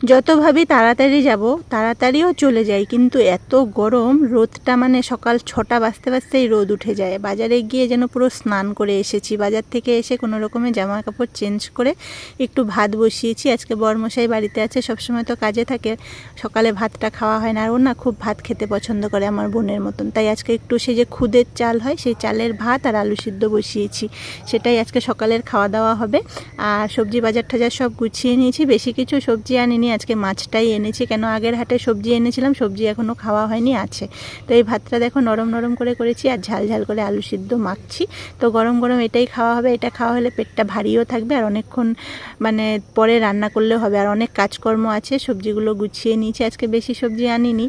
যত ভাবি তাড়াতাড়ি যাব তাড়াতাড়িও চলে যাই, কিন্তু এত গরম, রোদটা মানে সকাল 6টা বাজতে বাজতেই রোদ উঠে যায়। বাজারে গিয়ে যেন পুরো স্নান করে এসেছি। বাজার থেকে এসে কোনো রকমের জামা কাপড় চেঞ্জ করে একটু ভাত বসিয়েছি। আজকে বরমশাই বাড়িতে আছে, সবসময় তো কাজে থাকে, সকালে ভাতটা খাওয়া হয় না। আর ও না খুব ভাত খেতে পছন্দ করে আমার বোনের মতন, তাই আজকে একটু সেই যে খুদের চাল হয় সেই চালের ভাত আর আলু সিদ্ধ বসিয়েছি, সেটাই আজকে সকালের খাওয়া দাওয়া হবে। আর সবজি বাজার টাজার সব গুছিয়ে নিয়েছি, বেশি কিছু সবজি আনিনি, আজকে মাছটাই এনেছি, কেন আগের হাটে সবজি এনেছিলাম, সবজি এখনও খাওয়া হয়নি, আছে। তো এই ভাতটা দেখো নরম নরম করে করেছি আর ঝাল ঝাল করে আলু সিদ্ধ মাখছি। তো গরম গরম এটাই খাওয়া হবে, এটা খাওয়া হলে পেটটা ভারীও থাকবে আর অনেকক্ষণ মানে পরে রান্না করলেও হবে। আর অনেক কাজকর্ম আছে, সবজিগুলো গুছিয়ে নিয়েছি, আজকে বেশি সবজি আনিনি,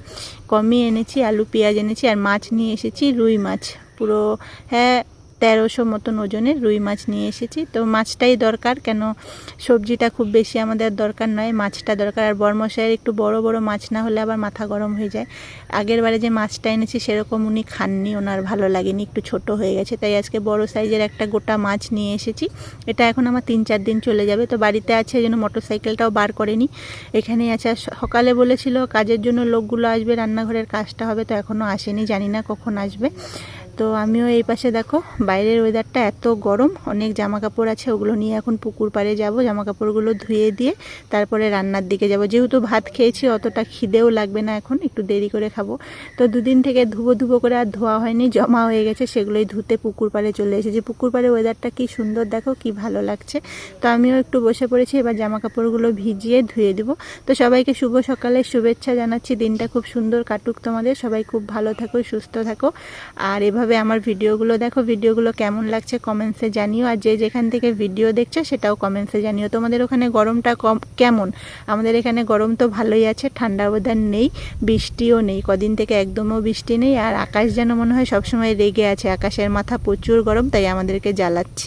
কমই এনেছি, আলু পেঁয়াজ এনেছি আর মাছ নিয়ে এসেছি, রুই মাছ পুরো, হ্যাঁ 1300 মতন ওজনের রুই মাছ নিয়ে এসেছি। তো মাছটাই দরকার, কেন সবজিটা খুব বেশি আমাদের দরকার নয়, মাছটা দরকার। আর বরমশাইয়ের একটু বড় বড় মাছ না হলে আবার মাথা গরম হয়ে যায়। আগের বারে যে মাছটা এনেছি সেরকম উনি খাননি, ওনার ভালো লাগেনি, একটু ছোট হয়ে গেছে, তাই আজকে বড় সাইজের একটা গোটা মাছ নিয়ে এসেছি। এটা এখন আমার 3-4 দিন চলে যাবে। তো বাড়িতে আছে এই জন্য মোটরসাইকেলটাও বার করেনি, এখানেই আছে। সকালে বলেছিল কাজের জন্য লোকগুলো আসবে, রান্নাঘরের কাজটা হবে, তো এখনও আসেনি, জানি না কখন আসবে। তো আমিও এই পাশে দেখো বাইরের ওয়েদারটা এত গরম, অনেক জামা কাপড় আছে, ওগুলো নিয়ে এখন পুকুর পাড়ে যাব, জামা কাপড়গুলো ধুয়ে দিয়ে তারপরে রান্নার দিকে যাব। যেহেতু ভাত খেয়েছি অতটা খিদেও লাগবে না, এখন একটু দেরি করে খাবো। তো দুদিন থেকে ধুবো করে আর ধোয়া হয়নি, জমা হয়ে গেছে, সেগুলোই ধুতে পুকুর পাড়ে চলে এসেছি। পুকুর পাড়ে ওয়েদারটা কি সুন্দর দেখো, কি ভালো লাগছে। তো আমিও একটু বসে পড়েছি, এবার জামা কাপড়গুলো ভিজিয়ে ধুয়ে দেবো। তো সবাইকে শুভ সকালের শুভেচ্ছা জানাচ্ছি, দিনটা খুব সুন্দর কাটুক তোমাদের, সবাই খুব ভালো থাকো, সুস্থ থাকো। আর এভাবে আমার ভিডিওগুলো দেখো, ভিডিওগুলো কেমন লাগছে কমেন্টসে জানিও। আর যে যেখান থেকে ভিডিও দেখছো সেটাও কমেন্টসে জানিও, তোমাদের ওখানে গরমটা কেমন। আমাদের এখানে গরম তো ভালোই আছে, ঠান্ডা ওয়েদার নেই, বৃষ্টিও নেই, কদিন থেকে একদমও বৃষ্টি নেই। আর আকাশ যেন মনে হয় সবসময় রেগে আছে, আকাশের মাথা প্রচুর গরম, তাই আমাদেরকে জ্বালাচ্ছে।